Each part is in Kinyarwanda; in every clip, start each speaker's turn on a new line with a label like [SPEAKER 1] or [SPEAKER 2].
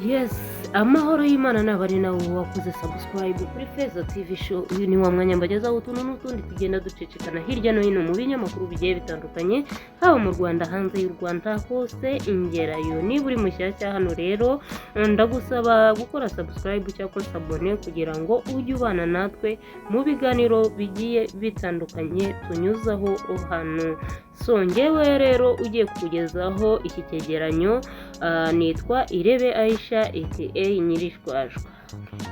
[SPEAKER 1] Yes, amahoro y'Imana nabari nawe wakoze subscribe kuri Feza TV show. Uyu ni wa mwanya mbagezaho utuntu n'utundi tugenda ducicikana hirya no hino mu binyamakuru bigiye bitandukanye, haba mu Rwanda, hanze y'u Rwanda, hose ingerayo. Niba uri mushyashya hano rero ndagusaba gukora subscribe cyangwa sabone kugira ngo ujye ubana natwe mu biganiro bigiye bitandukanye tunyuzaho hano. So ngewe rero ugiye kukugezaho iki cyegeranyo nitwa Irebe Aisha aka Nyirishwajwa.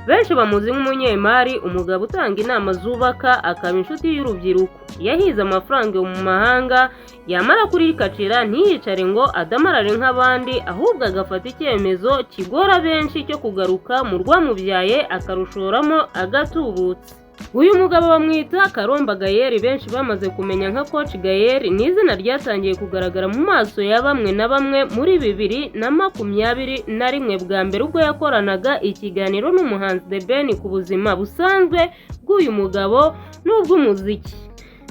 [SPEAKER 1] Benshi bamuzi nk'umunyemari, umugabo utanga inama zubaka, akaba inshuti y'urubyiruko. Yahize amafaranga mu mahanga, yamara kurikacira ntiyicare ngo adamarare nk'abandi, ahubwo agafata icyemezo kigora benshi cyo kugaruka mu rwamubyaye akarushoramo agatubutse. Uyu mugabo bamwita Gael, benshi bamaze kumenya nka Coach Gael. Ni izina ryatangiye kugaragara mu maso ya bamwe na bamwe muri 2021 bwa mbere ubwo yakoranaga ikiganiro n'umuhanzi The Ben ku buzima busanzwe bw'uyu mugabo n'ubw'umuziki.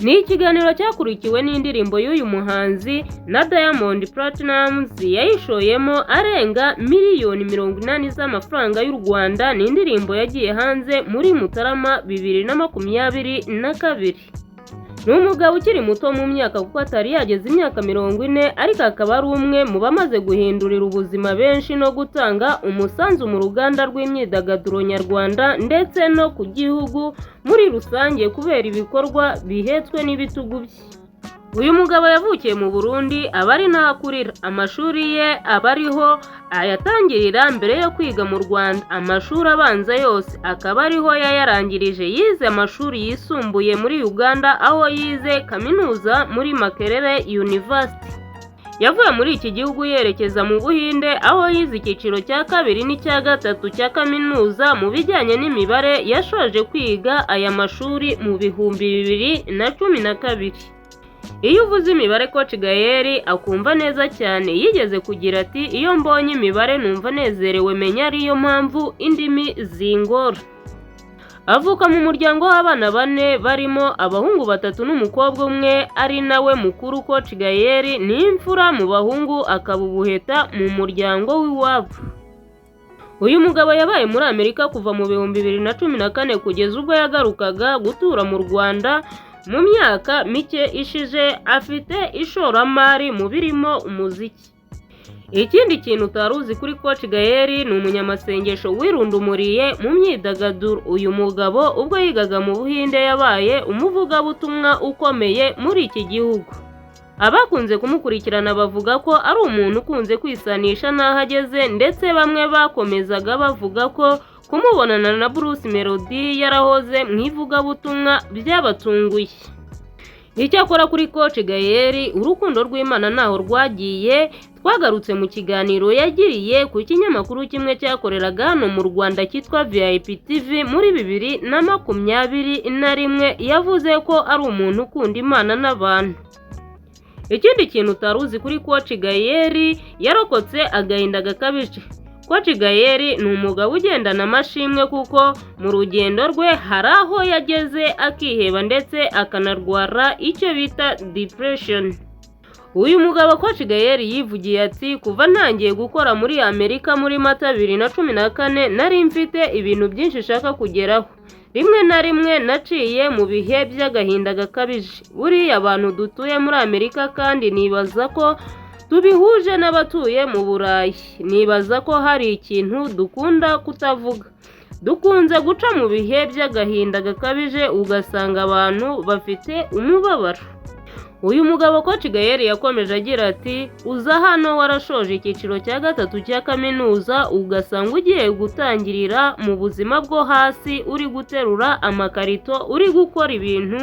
[SPEAKER 1] Ni ikiganiro cyakurikiwe n'indirimbo y'uyu muhanzi na Diamond Platnumz yayishoyemo arenga miliyoni 80 z'amafaranga y'u Rwanda. Ni indirimbo yagiye hanze muri Mutarama 2022. Ni umugabo ukiri muto mu myaka kuko atari yageze imyaka 40, ariko akaba ari umwe mu bamaze guhindurira ubuzima benshi no gutanga umusanzu mu ruganda rw'imyidagaduro nyarwanda ndetse no ku gihugu muri rusange kubera ibikorwa bihetswe n'ibitugu bye. Uyu mugabo yavukiye mu Burundi, abari nakurira. Amashuri ye abariho ayatangirira mbere yo kwiga mu Rwanda. Amashuri abanza yose akaba ariho yayarangirije. Yize amashuri yisumbuye muri Uganda, aho yize kaminuza muri Makerere University. Yavuye muri iki gihugu yerekeza mu Buhinde, aho yize icyiciro cya kabiri n'icya gatatu cya kaminuza mu bijyanye n'imibare. Yashoje kwiga aya mashuri mu 2012. Iyo uvuze imibare Coach Gael akumva neza cyane. Yigeze kugira ati, iyo mbonye imibare numva nezerewe, menya ariyo mpamvu indimi zingora. Avuka mu muryango w'abana 4 barimo abahungu 3 n'umukobwa umwe, ari nawe mukuru. Coach Gael ni imfura mu bahungu, akaba ubuheta mu muryango w'iwabo. Uyu mugabo yabaye muri Amerika kuva mu 2014 kugeza ubwo yagarukaga gutura mu Rwanda. Mu myaka mike ishije afite ishoramari mu birimo umuziki. Ikindi kintu utaruzi kuri Coach Gael, ni umunyamasengesho wirundumuriye mu myidagaduro. Uyu mugabo ubwo yigaga mu Buhinde yabaye umuvugabutumwa ukomeye muri iki gihugu. Abakunze kumukurikirana bavuga ko ari umuntu ukunze kwisanisha n'aho ageze, ndetse bamwe bakomezaga bavuga ko kumubonana na Bruce Melody yarahoze mu ivugabutumwa byabatunguye. Icyakora kuri Coach Gael urukundo rw'Imana naho rwagiye. Twagarutse mu kiganiro yagiriye ku kinyamakuru kimwe cyakoreraga hano mu Rwanda cyitwa VIP TV muri 2021. Yavuze ko ari umuntu ukunda Imana n'abantu. Ikindi kintu utaruzi kuri Coach Gael, yarokotse agahinda gakabije. Coach Gael ni umugabo ugendana amashimwe kuko mu rugendo rwe hari aho yageze akiheba ndetse akanarwara icyo bita depression. Uyu mugabo Coach Gael yivugiye ati, kuva ntangiye gukora muri Amerika muri Mata 2014 nari mfite ibintu byinshi shaka kugeraho. Rimwe na rimwe naciye mu bihe by'agahinda gakabije. Buriya abantu dutuye muri Amerika kandi nibaza ko tubihuje n'abatuye mu Burayi. Nibaza ko hari ikintu dukunda kutavuga. Dukunze guca mu bihe by'agahinda gakabije ugasanga abantu bafite umubabaro. Uyu mugabo Coach Gael yakomeje agira ati, uza hano warashoje icyiciro cya gatatu cya kaminuza ugasanga ugiye gutangirira mu buzima bwo hasi, uri guterura amakarito, uri gukora ibintu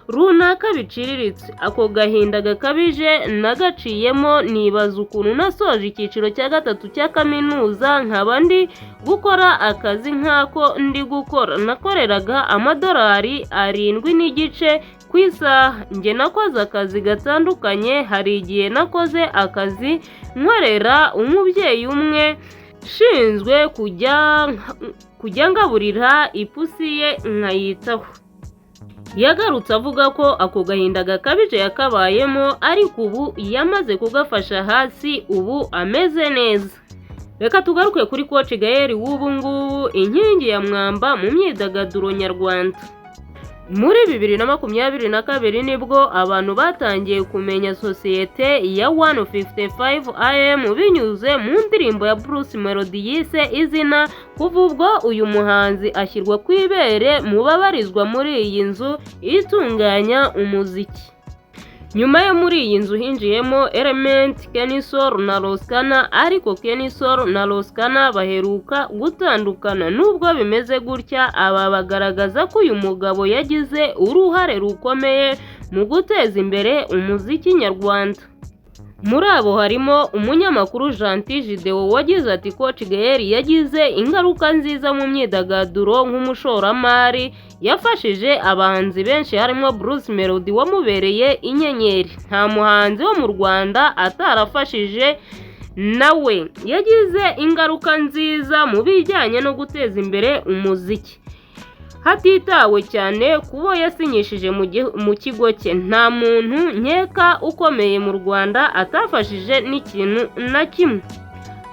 [SPEAKER 1] runaka biciriritse. Ako gahinda gakabije nagaciyemo, nibaza ukuntu nasoje icyiciro cya gatatu cya kaminuza nkaba ndi gukora akazi nk'ako ndi gukora. Nakoreraga amadolari 7.5 ku isaha. Nge nakoze akazi gatandukanye. Hari igihe nakoze akazi nkorera umubyeyi umwe shinzwe kujya ngaburira ipusi ye nkayitaho. Yagarutse avuga ko ako gahinda gakabije yakabayemo, ariko ubu yamaze kugafasha hasi, ubu ameze neza. Reka tugaruke kuri Coach Gael w'ubu ngubu, inkingi ya mwamba mu myidagaduro nyarwanda. Muri 2022 nibwo abantu batangiye kumenya sosiyete ya 155 AM binyuze mu ndirimbo ya Bruce Melody yise izina. Kuva ubwo uyu muhanzi ashyirwa kwibere mu babarizwa muri iyi nzu itunganya umuziki. Nyuma yo muri iyi nzu hinjiyemo Element, Kenisol na Roskana, ariko Kenisol na Roskana baheruka gutandukana. Nubwo bimeze gutya, aba bagaragaza ko uyu mugabo yagize uruhare rukomeye mu guteza imbere umuziki nyarwanda. Muri abo harimo umunyamakuru Gentil Video wagize ati Coach Gael yagize ingaruka nziza mu myidagaduro nk'umushoramari, yafashije abahanzi benshi harimo Bruce Melody wamubereye inyenyeri. Nta muhanzi wo mu Rwanda atarafashije, nawe yagize ingaruka nziza mu bijyanye no guteza imbere umuziki, hatitawe cyane kubo yasinyishije mu kigo cye. Nta muntu nkeka ukomeye mu Rwanda atafashije n'ikintu na kimwe.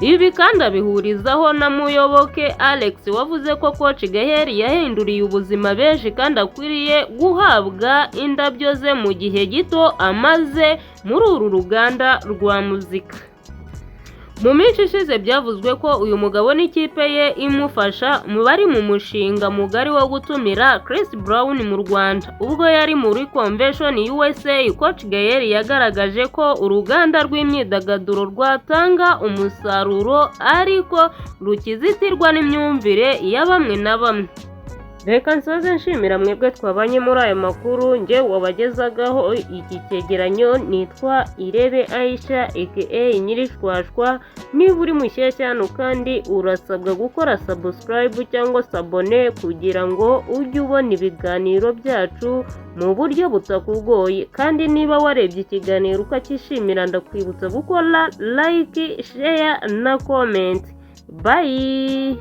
[SPEAKER 1] Ibi kandi abihurizaho na Muyoboke Alex wavuze ko Coach Gael yahinduriye ubuzima benshi kandi akwiriye guhabwa indabyo ze mu gihe gito amaze muri uru ruganda rwa muzika. Mu minsi ishize byavuzwe ko uyu mugabo n'ikipe ye imufasha mu bari mu mushinga mugari wo gutumira Chris Brown mu Rwanda. Ubwo yari muri Convention USA, Coach Gael yagaragaje ko uruganda rw'imyidagaduro rwatanga umusaruro ariko rukizitirwa n'imyumvire ya bamwe na bamwe. Reka nsoze nshimira mwebwe twabanye muri aya makuru. Nge wabagezagaho iki cyegeranyo nitwa Irebe Aisha aka Nyirishwashwa. Niba uri mushyashya hano kandi urasabwa gukora subscribe cyangwa sabone kugira ngo ujye ubona ibiganiro byacu mu buryo butakugoye. Kandi niba warebye ikiganiro ukakishimira, ndakwibutsa gukora like, share na comment. Bye.